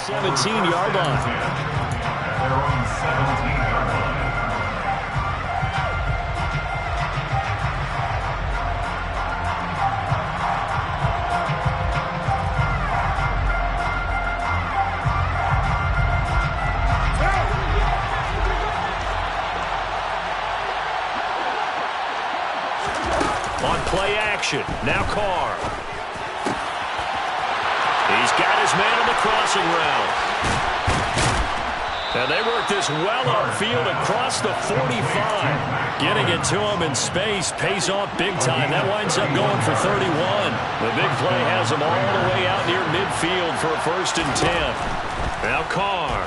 17-yard line. They're on the 17-yard line. On play action, now Carr. He's got his man on the crossing route. And they work this well upfield across the 45. Getting it to him in space pays off big time. That winds up going for 31. The big play has him all the way out near midfield for a 1st and 10. Now Carr.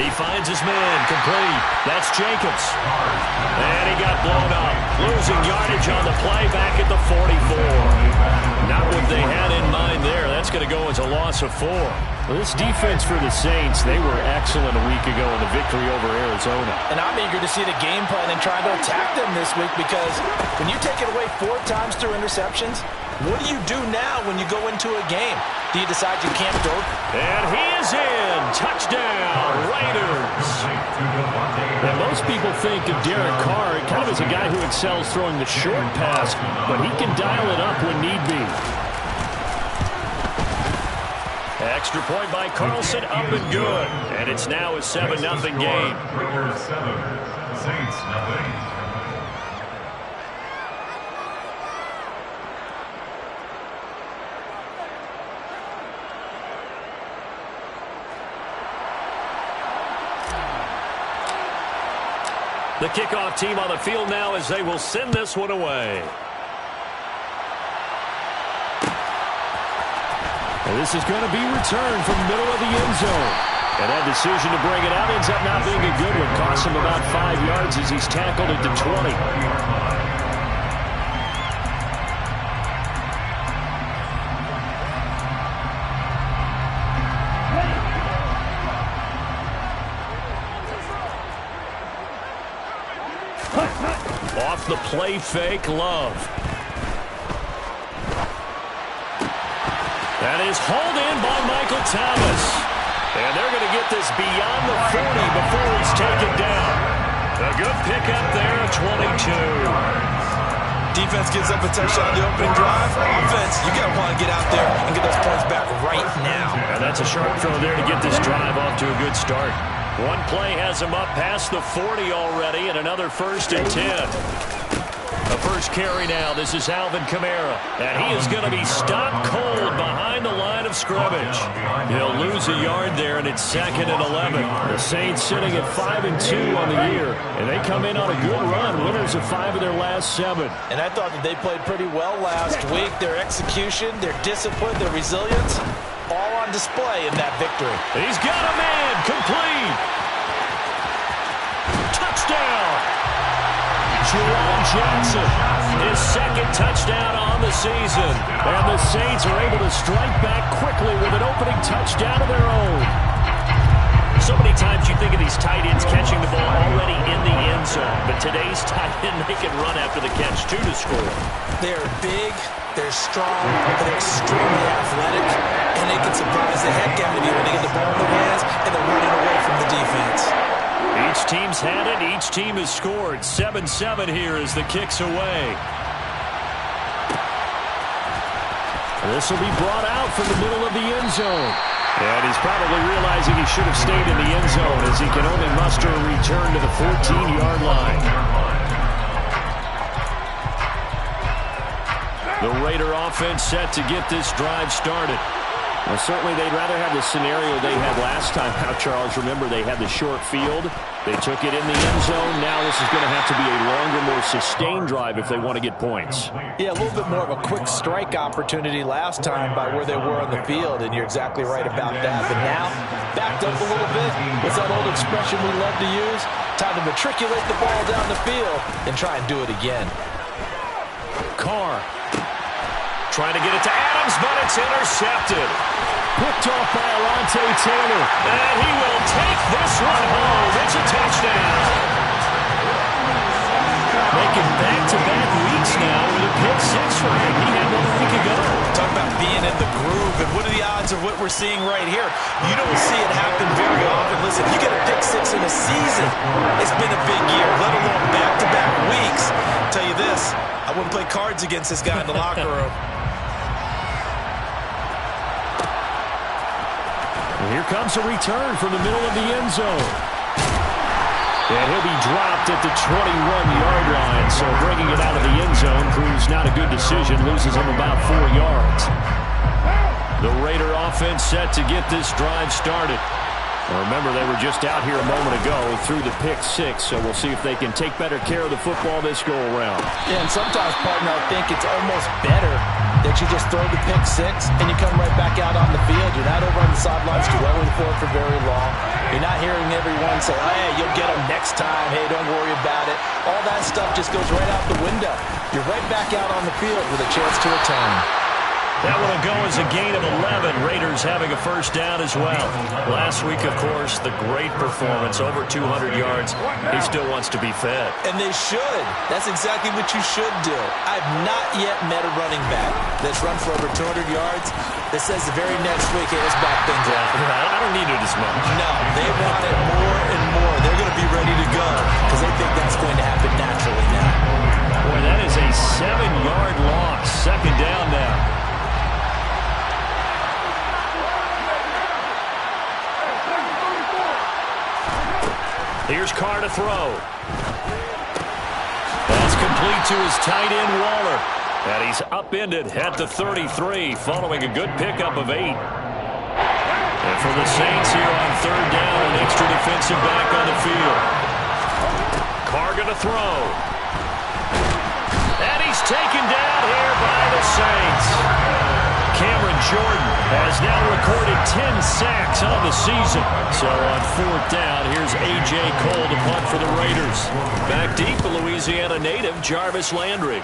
He finds his man, complete. That's Jacobs. And he got blown up. Losing yardage on the play back at the 44. Not what they had in mind there. That's going to go as a loss of 4. Well, this defense for the Saints, they were excellent a week ago in the victory over Arizona. And I'm eager to see the game plan and try to attack them this week, because when you take it away 4 times through interceptions, what do you do now when you go into a game? Do you decide you can't go? And he is in. Touchdown, Raiders. And most people think of Derek Carr kind of as a guy who excels throwing the short pass, but he can dial it up when need be. Extra point by Carlson, up and good. And it's now a 7-0 game. Raiders 7, Saints nothing. The kickoff team on the field now as they will send this one away. And this is going to be returned from the middle of the end zone. And that decision to bring it out ends up not being a good one. Costs him about 5 yards as he's tackled at the 20. Off the play fake, Love. That is hauled in by Michael Thomas. And they're going to get this beyond the 40 before he's taken down. A good pickup there at 22. Defense gives up a touchdown on the opening drive. Offense, you got to want to get out there and get those points back right now. And that's a sharp throw there to get this drive off to a good start. One play has him up past the 40 already, and another 1st and 10. The first carry now. This is Alvin Kamara. And he is going to be stopped cold behind the line of scrimmage. He'll lose a yard there, and it's 2nd and 11. The Saints sitting at 5-2 on the year. And they come in on a good run. Winners of 5 of their last 7. And I thought that they played pretty well last week. Their execution, their discipline, their resilience, all on display in that victory. He's got a man. Complete. Touchdown. Jerome Johnson, his 2nd touchdown on the season. And the Saints are able to strike back quickly with an opening touchdown of their own. So many times you think of these tight ends catching the ball already in the end zone. But today's tight end, they can run after the catch, too, to score. They're big, they're strong, they're extremely athletic, and they can surprise the heck out of you when they get the ball in their hands and they're running away from the defense. Each team's had it. Each team has scored. 7-7 here as the kick's away. This will be brought out from the middle of the end zone. And he's probably realizing he should have stayed in the end zone as he can only muster a return to the 14-yard line. The Raider offense set to get this drive started. Well, certainly they'd rather have the scenario they had last time out, Charles. Remember, they had the short field. They took it in the end zone. Now this is going to have to be a longer, more sustained drive if they want to get points. Yeah, a little bit more of a quick strike opportunity last time by where they were on the field, and you're exactly right about that. But now, backed up a little bit. What's that old expression we love to use? Time to matriculate the ball down the field and try and do it again. Carr trying to get it to Adams, but it's intercepted. Picked off by Alontae Taylor. And he will take this one home. It's a touchdown. Making back-to-back weeks now with a pick 6 for him. He had 1 week ago. Talk about being in the groove and what are the odds of what we're seeing right here? You don't see it happen very often. Listen, you get a pick six in a season. It's been a big year, let alone back-to-back weeks. I'll tell you this, I wouldn't play cards against this guy in the locker room. Here comes a return from the middle of the end zone. And he'll be dropped at the 21-yard line. So bringing it out of the end zone proves not a good decision. Loses him about 4 yards. The Raider offense set to get this drive started. Remember, they were just out here a moment ago through the pick six, so we'll see if they can take better care of the football this go-around. Yeah, and sometimes, partner, I think it's almost better that you just throw the pick six and you come right back out on the field. You're not over on the sidelines dwelling for it for very long. You're not hearing everyone say, oh, hey, you'll get them next time. Hey, don't worry about it. All that stuff just goes right out the window. You're right back out on the field with a chance to return. That one will go as a gain of 11. Raiders having a first down as well. Last week, of course, the great performance, over 200 yards. He still wants to be fed. And they should. That's exactly what you should do. I've not yet met a running back that's run for over 200 yards that says the very next week, hey, let's back things up. I don't need it as much. No, they want it more and more. They're going to be ready to go because they think that's going to happen naturally now. Boy, that is a 7-yard loss. Second down now. Here's Carr to throw. That's complete to his tight end, Waller. And he's upended at the 33, following a good pickup of 8. And for the Saints here on third down, an extra defensive back on the field. Carr going to throw. And he's taken down here by the Saints. Cameron Jordan has now recorded 10 sacks on the season. So on fourth down, here's A.J. Cole to punt for the Raiders. Back deep, the Louisiana native, Jarvis Landry.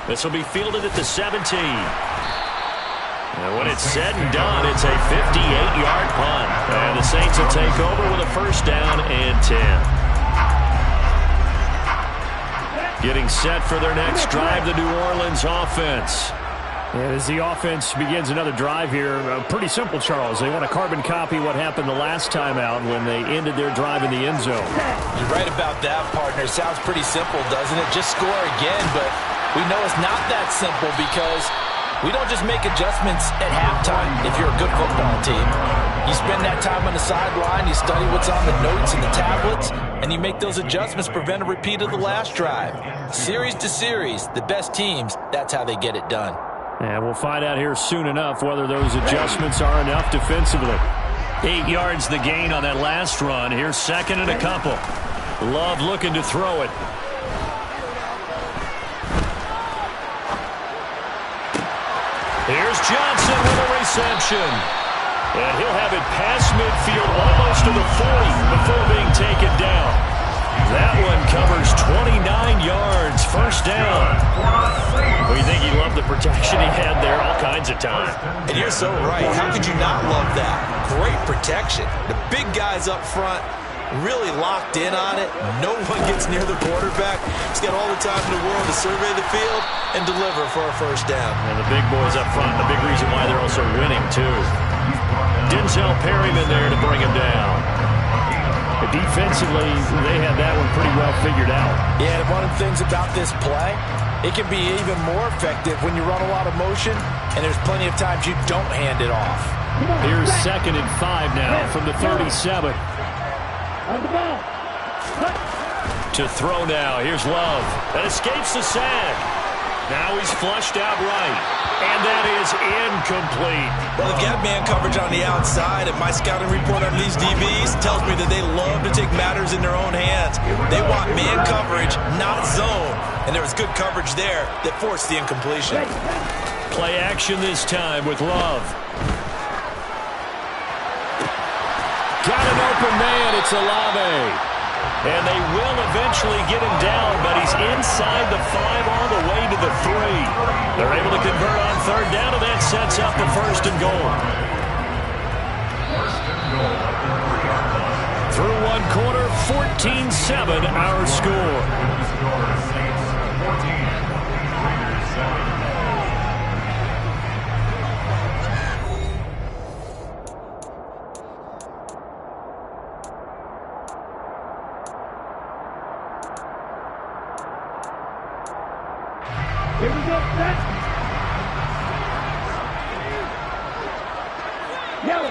This will be fielded at the 17. And when it's said and done, it's a 58-yard punt. And the Saints will take over with a first down and 10. Getting set for their next drive, the New Orleans offense. And as the offense begins another drive here, pretty simple, Charles. They want to carbon copy what happened the last time out when they ended their drive in the end zone. You're right about that, partner. Sounds pretty simple, doesn't it? Just score again, but we know it's not that simple because we don't just make adjustments at halftime if you're a good football team. You spend that time on the sideline, you study what's on the notes and the tablets, and you make those adjustments, prevent a repeat of the last drive. Series to series, the best teams, that's how they get it done. And we'll find out here soon enough whether those adjustments are enough defensively. 8 yards the gain on that last run. Here's second and a couple. Love looking to throw it. Here's Johnson with a reception. And he'll have it past midfield almost to the 40 before being taken down. That one covers 29 yards. First down. We think he loved the protection he had there all kinds of time. And you're so right. How could you not love that? Great protection. The big guys up front really locked in on it. No one gets near the quarterback. He's got all the time in the world to survey the field and deliver for a first down. And the big boys up front, the big reason why they're also winning, too. Denzel Perryman there to bring him down. Defensively, they had that one pretty well figured out. Yeah, and one of the things about this play, it can be even more effective when you run a lot of motion, and there's plenty of times you don't hand it off. Here's 2nd and 5 now from the 37. To throw now. Here's Love. That escapes the sack. Now he's flushed out right. And that is incomplete. Well, they've got man coverage on the outside, and my scouting report on these DBs tells me that they love to take matters in their own hands. They want man coverage, not zone. And there was good coverage there that forced the incompletion. Play action this time with Love. Got an open man. It's Olave. And they will eventually get him down, but he's inside the 5 all the way to the 3. They're able to convert on third down, and that sets up the first and goal. Through one quarter, 14-7 our score.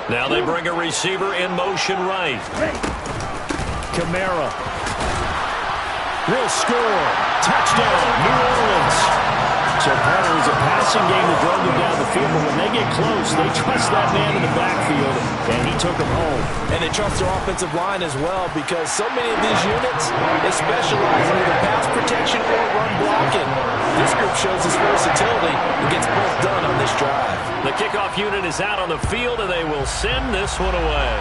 Now they bring a receiver in motion right. Kamara. Will score. Touchdown, New Orleans. So part of it was a passing game that drove them down the field, but when they get close, they trust that man in the backfield, and he took them home. And they trust their offensive line as well, because so many of these units, they specialize in either pass protection or run blocking. This group shows its versatility and gets both done on this drive. The kickoff unit is out on the field, and they will send this one away.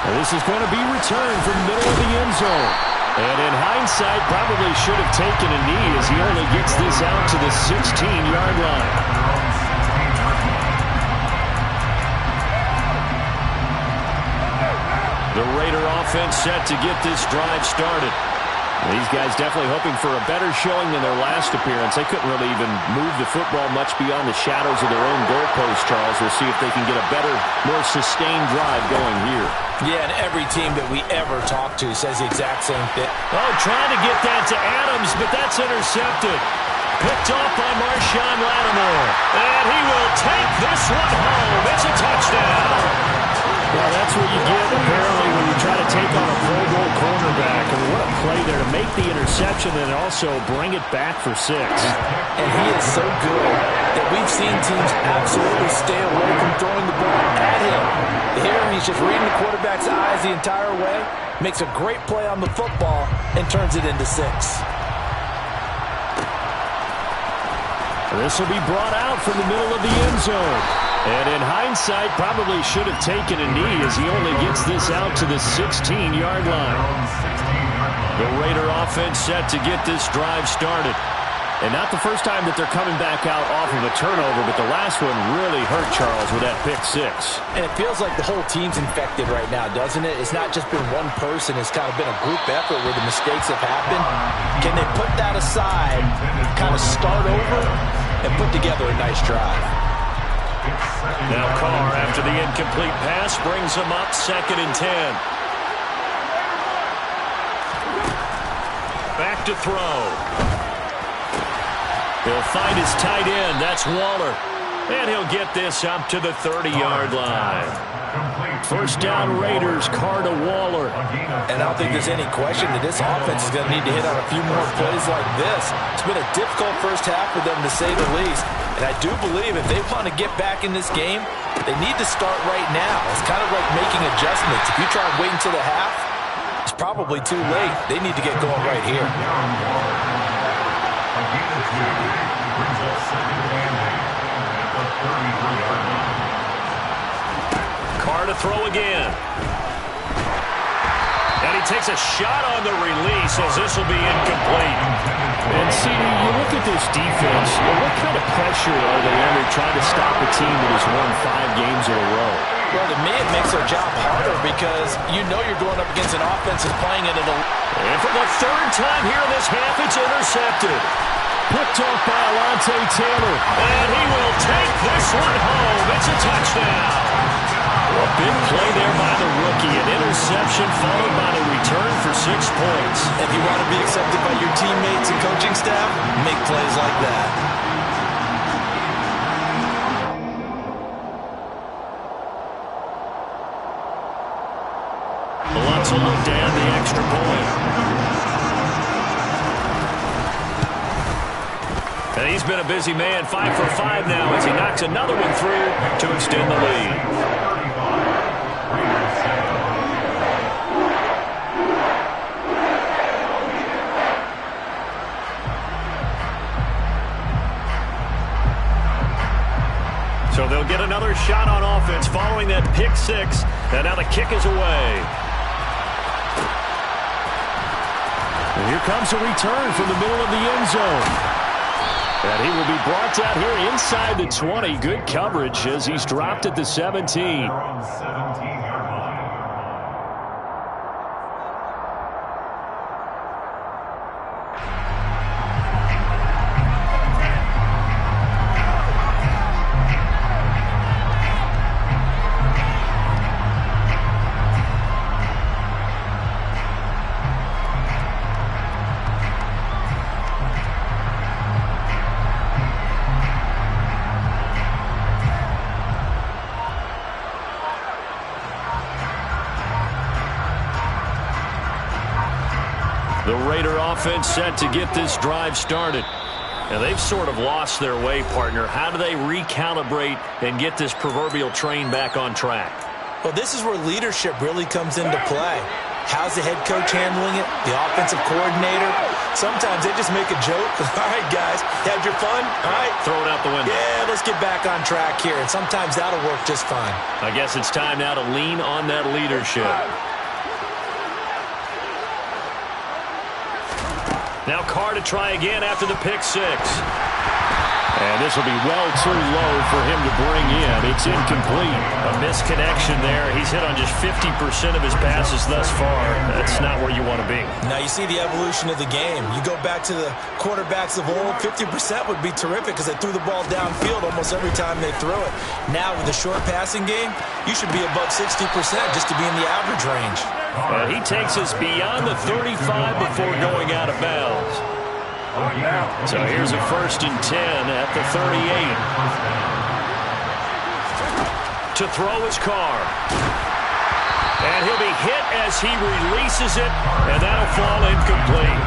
And this is going to be returned from the middle of the end zone. And in hindsight, probably should have taken a knee as he only gets this out to the 16-yard line. The Raider offense set to get this drive started. These guys definitely hoping for a better showing than their last appearance. They couldn't really even move the football much beyond the shadows of their own goalpost, Charles. We'll see if they can get a better, more sustained drive going here. Yeah, and every team that we ever talk to says the exact same thing. Oh, trying to get that to Adams, but that's intercepted. Picked off by Marshawn Lattimore. And he will take this one home. It's a touchdown. Well, that's what you get, apparently, when you try to take on a Pro Bowl cornerback. And what a play there to make the interception and also bring it back for 6. And he is so good that we've seen teams absolutely stay away from throwing the ball at him. Here, he's just reading the quarterback's eyes the entire way, makes a great play on the football, and turns it into 6. This will be brought out from the middle of the end zone. And in hindsight, probably should have taken a knee as he only gets this out to the 16-yard line. The Raider offense set to get this drive started. And not the first time that they're coming back out off of a turnover, but the last one really hurt Charles with that pick 6. And it feels like the whole team's infected right now, doesn't it? It's not just been one person. It's kind of been a group effort where the mistakes have happened. Can they put that aside, kind of start over, and put together a nice drive? Now Carr, after the incomplete pass, brings him up 2nd and 10. Back to throw. He'll find his tight end. That's Waller. And he'll get this up to the 30-yard line. First down Raiders, Carr to Waller. And I don't think there's any question that this offense is going to need to hit on a few more plays like this. It's been a difficult first half for them, to say the least. And I do believe if they want to get back in this game, they need to start right now. It's kind of like making adjustments. If you try and wait until the half, it's probably too late. They need to get going right here. Carr to throw again. And he takes a shot on the release as this will be incomplete. And see, you look at this defense, what kind of pressure are they under trying to stop a team that has won 5 games in a row? Well, to me, it makes their job harder because you know you're going up against an offense that's playing into the... And for the 3rd time here in this half, it's intercepted. Picked off by Alontae Taylor. And he will take this one home. It's a touchdown. A big play there by the rookie. An interception followed by the return for 6 points. If you want to be accepted by your teammates and coaching staff, make plays like that. Lots of look down the extra point. And he's been a busy man, 5 for 5 now as he knocks another one through to extend the lead. So they'll get another shot on offense following that pick 6. And now the kick is away. And here comes a return from the middle of the end zone. And he will be brought down here inside the 20. Good coverage as he's dropped at the 17. Raider offense set to get this drive started. And they've sort of lost their way, partner. How do they recalibrate and get this proverbial train back on track? Well, this is where leadership really comes into play. How's the head coach handling it? The offensive coordinator? Sometimes they just make a joke. All right, guys, had your fun? All right. Throw it out the window. Yeah, let's get back on track here. And sometimes that'll work just fine. I guess it's time now to lean on that leadership. Now Carr to try again after the pick six. And this will be well too low for him to bring in. It's incomplete. A misconnection there. He's hit on just 50% of his passes thus far. That's not where you want to be. Now you see the evolution of the game. You go back to the quarterbacks of old, 50% would be terrific because they threw the ball downfield almost every time they threw it. Now with the short passing game, you should be above 60% just to be in the average range. And he takes us beyond the 35 before going out of bounds. So here's a 1st and 10 at the 38. To throw his Carr. And he'll be hit as he releases it, and that'll fall incomplete.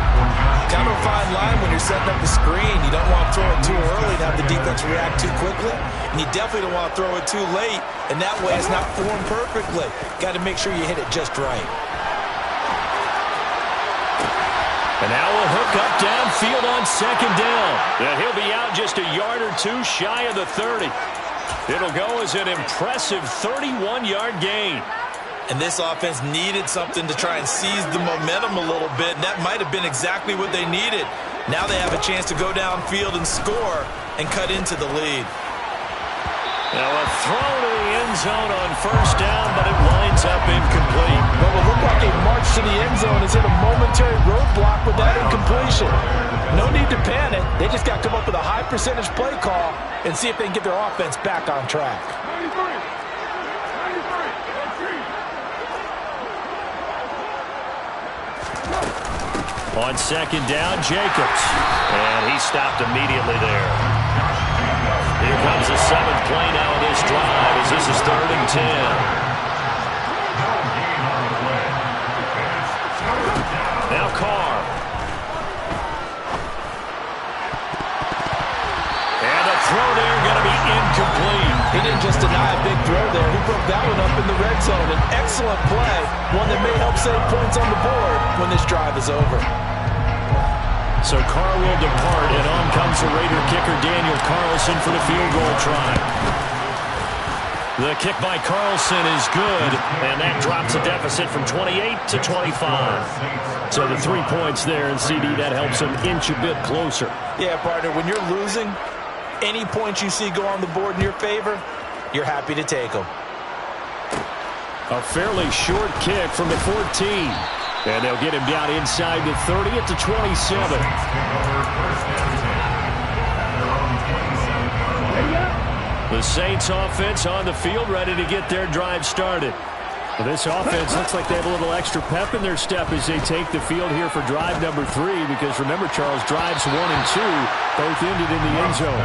Kind of a fine line when you're setting up a screen. You don't want to throw it too early and have the defense react too quickly. And you definitely don't want to throw it too late, and that way it's not formed perfectly. Got to make sure you hit it just right. And now we'll hook up downfield on 2nd down. And he'll be out just a yard or two shy of the 30. It'll go as an impressive 31-yard gain. And this offense needed something to try and seize the momentum a little bit, and that might have been exactly what they needed. Now they have a chance to go downfield and score and cut into the lead. Now a throw to the end zone on 1st down, but it winds up incomplete. What will look like a march to the end zone is hit a momentary roadblock with that incompletion. No need to panic. They just got to come up with a high percentage play call and see if they can get their offense back on track. On 2nd down, Jacobs. And he stopped immediately there. Here comes the 7th play now of this drive as this is 3rd and 10. Now Carr. And a throw there going to be incomplete. He didn't just deny a big throw there. He broke that one up in the red zone. An excellent play, one that may help save points on the board when this drive is over. So Carr will depart, and on comes the Raider kicker Daniel Carlson for the field goal try. The kick by Carlson is good, and that drops a deficit from 28 to 25. So the 3 points there, and CD, that helps them inch a bit closer. Yeah, partner, when you're losing, any points you see go on the board in your favor, you're happy to take them. A fairly short kick from the 14. And they'll get him down inside the 30 at the 27. The Saints offense on the field ready to get their drive started. Well, this offense looks like they have a little extra pep in their step as they take the field here for drive number 3, because remember, Charles, drives 1 and 2 both ended in the end zone.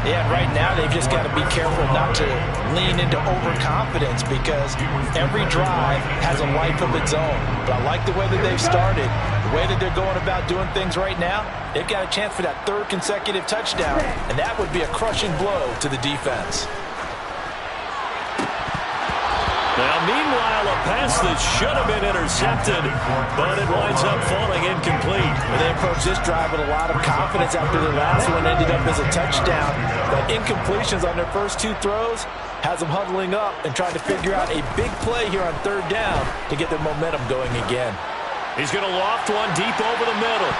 Yeah, right now they've just got to be careful not to lean into overconfidence, because every drive has a life of its own. But I like the way that they've started, the way that they're going about doing things right now. They've got a chance for that 3rd consecutive touchdown, and that would be a crushing blow to the defense. Now, meanwhile, a pass that should have been intercepted, but it winds up falling incomplete. They approached this drive with a lot of confidence after their last one ended up as a touchdown. But incompletions on their first 2 throws has them huddling up and trying to figure out a big play here on 3rd down to get their momentum going again. He's going to loft one deep over the middle.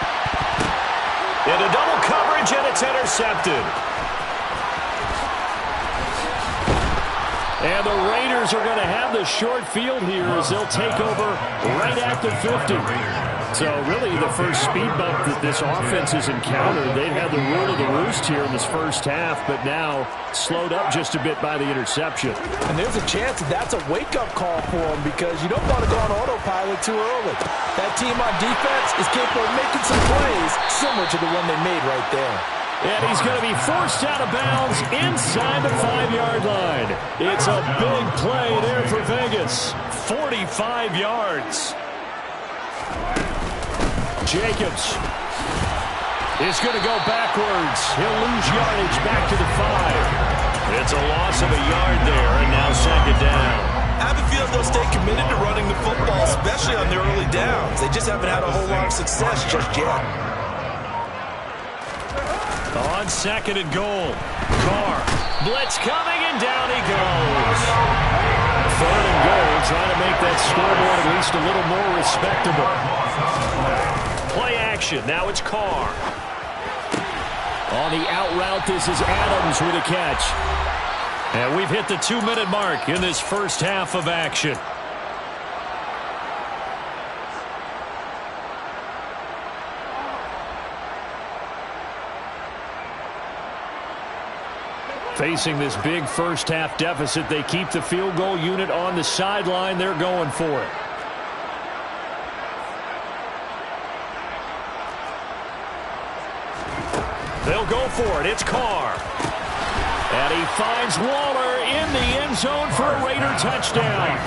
Into double coverage, and it's intercepted. And the Raiders are going to have the short field here as they'll take over right at the 50. So really the first speed bump that this offense has encountered. They've had the rule of the roost here in this first half, but now slowed up just a bit by the interception. And there's a chance that that's a wake-up call for them, because you don't want to go on autopilot too early. That team on defense is capable of making some plays similar to the one they made right there. And he's going to be forced out of bounds inside the 5-yard line. It's a big play there for Vegas. 45 yards. Jacobs is going to go backwards. He'll lose yardage back to the 5. It's a loss of a yard there, and now second down. I have a feeling they'll stay committed to running the football, especially on their early downs. They just haven't had a whole lot of success just yet. On second and goal, Carr. Blitz coming, and down he goes. Third and goal, trying to make that scoreboard at least a little more respectable. Play action, now it's Carr. On the out route, this is Adams with a catch. And we've hit the 2-minute mark in this first half of action. Facing this big first half deficit, they keep the field goal unit on the sideline. They're going for it. They'll go for it. It's Carr. And he finds Waller in the end zone for a Raider touchdown.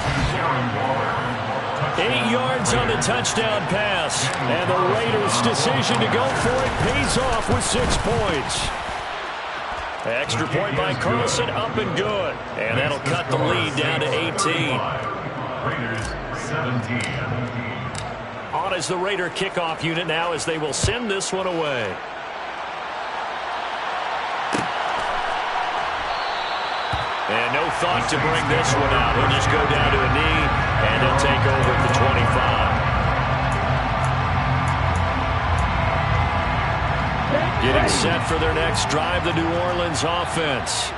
8 yards on the touchdown pass. And the Raiders' decision to go for it pays off with 6 points. Extra point by Carlson, up and good. And that'll cut the lead down to 18. Raiders 17. On as the Raider kickoff unit now as they will send this one away. And no thought to bring this one out. He'll just go down to a knee, and he'll take over at the 25. Getting set for their next drive, the New Orleans offense.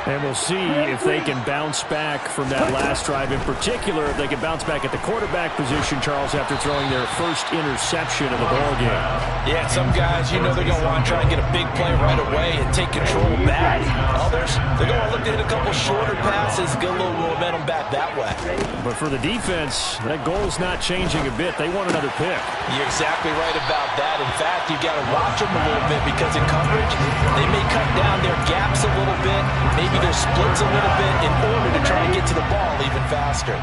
And we'll see if they can bounce back from that last drive. In particular, if they can bounce back at the quarterback position, Charles, after throwing their first interception of the ballgame. Yeah, some guys, you know they're going to want to try and get a big play right away and take control back. Others, they're going to look to hit a couple shorter passes, get a little momentum back that way. But for the defense, that goal's not changing a bit. They want another pick. You're exactly right about that. In fact, you've got to watch them a little bit because in coverage, they may cut down their gaps a little bit, maybe their splits a little bit in order to try and get to the ball even faster.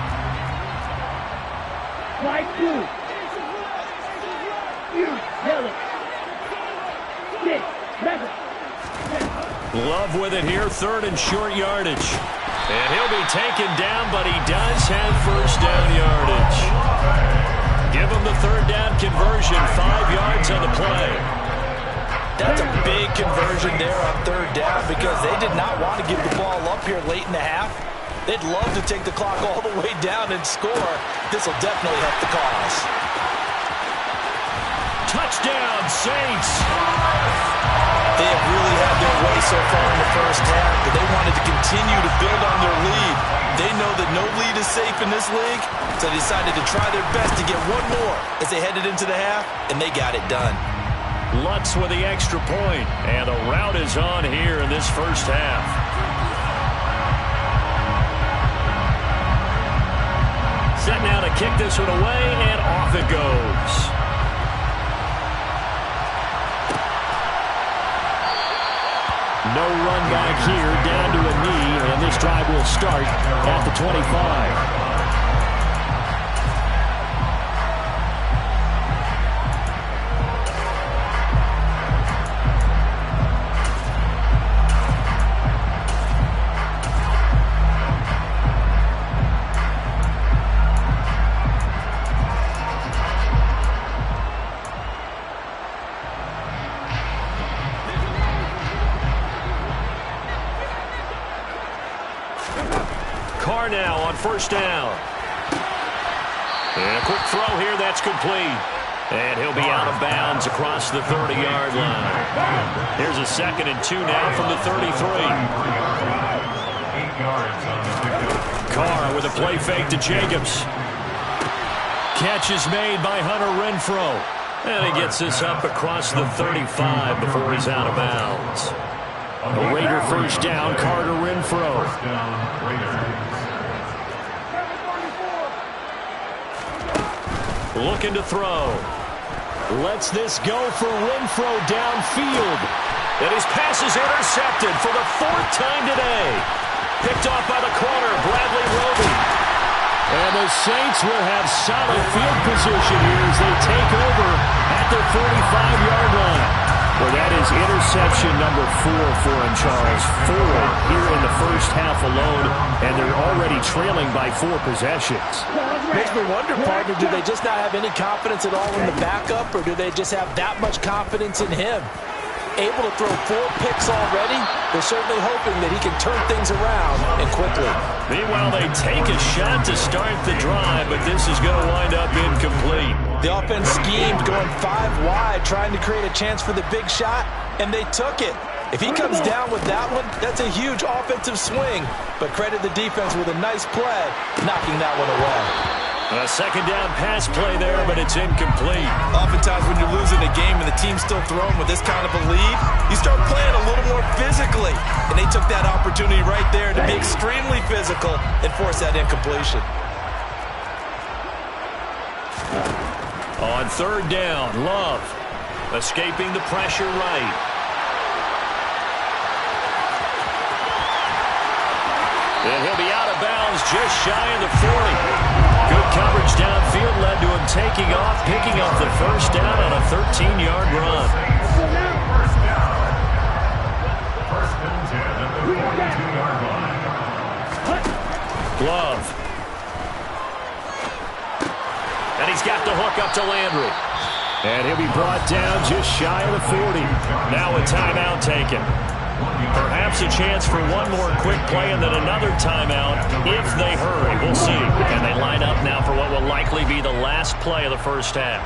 Love with it here, third and short yardage. And he'll be taken down, but he does have first down yardage. Give him the third down conversion, 5 yards on the play. That's a big conversion there on third down because they did not want to give the ball up here late in the half. They'd love to take the clock all the way down and score. This will definitely help the cause. Touchdown, Saints! They have really had their way so far in the first half, but they wanted to continue to build on their lead. They know that no lead is safe in this league, so they decided to try their best to get one more as they headed into the half, and they got it done. Lutz with the extra point, and the rout is on here in this first half. Set now to kick this one away, and off it goes. No run back here, down to a knee, and this drive will start at the 25. Carr now on first down. And a quick throw here, that's complete. And he'll be out of bounds across the 30-yard line. Here's a 2nd and 2 now from the 33. 8 yards on the pickup. Carr with a play fake to Jacobs. Catch is made by Hunter Renfrow. And he gets this up across the 35 before he's out of bounds. A Raider first down, Carter Renfrow. First down, Raiders. Looking to throw. Lets this go for Renfrow downfield. And his pass is intercepted for the 4th time today. Picked off by the corner, Bradley Roby. And the Saints will have solid field position here as they take over at their 45-yard line. Well, that is interception number 4 for him, Charles. 4 here in the first half alone, and they're already trailing by 4 possessions. Makes me wonder, partner, do they just not have any confidence at all in the backup, or do they just have that much confidence in him? Able to throw 4 picks already, they're certainly hoping that he can turn things around and quickly. Meanwhile, they take a shot to start the drive, but this is going to wind up incomplete. The offense schemed going 5 wide, trying to create a chance for the big shot, and they took it. If he comes down with that one, that's a huge offensive swing. But credit the defense with a nice play, knocking that one away. A second down pass play there, but it's incomplete. Oftentimes when you're losing a game and the team's still throwing with this kind of a lead, you start playing a little more physically. And they took that opportunity right there to be extremely physical and force that incompletion. On third down, Love escaping the pressure right. And he'll be out of bounds just shy of the 40. Good coverage downfield led to him taking off, picking up the first down on a 13-yard run. First down. First and 10 at the 42-yard line. Love. And he's got the hook up to Landry. And he'll be brought down just shy of the 40. Now a timeout taken. Perhaps a chance for one more quick play and then another timeout if they hurry. We'll see. And they line up now for what will likely be the last play of the first half.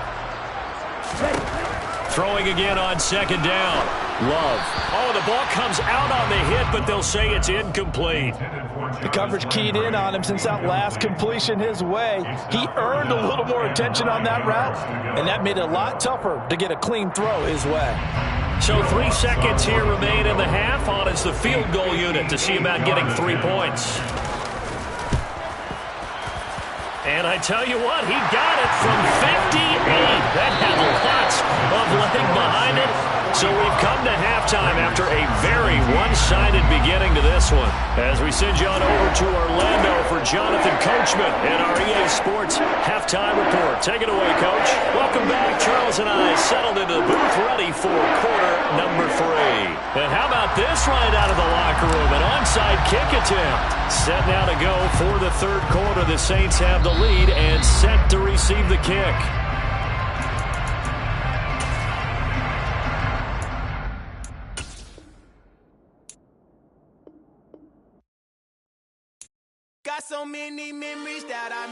Throwing again on second down. Love. Oh, the ball comes out on the hit, but they'll say it's incomplete. The coverage keyed in on him since that last completion his way. He earned a little more attention on that route, and that made it a lot tougher to get a clean throw his way. So 3 seconds here remain in the half. On is the field goal unit to see about getting 3 points. And I tell you what, he got it from 58. That had lots of leg behind it. So we've come to halftime after a very one-sided beginning to this one. As we send you on over to Orlando for Jonathan Coachman and our EA Sports Halftime Report. Take it away, Coach. Welcome back. Charles and I settled into the booth ready for quarter number 3. And how about this right out of the locker room? An onside kick attempt. Set now to go for the third quarter. The Saints have the lead and set to receive the kick. Got so many memories that I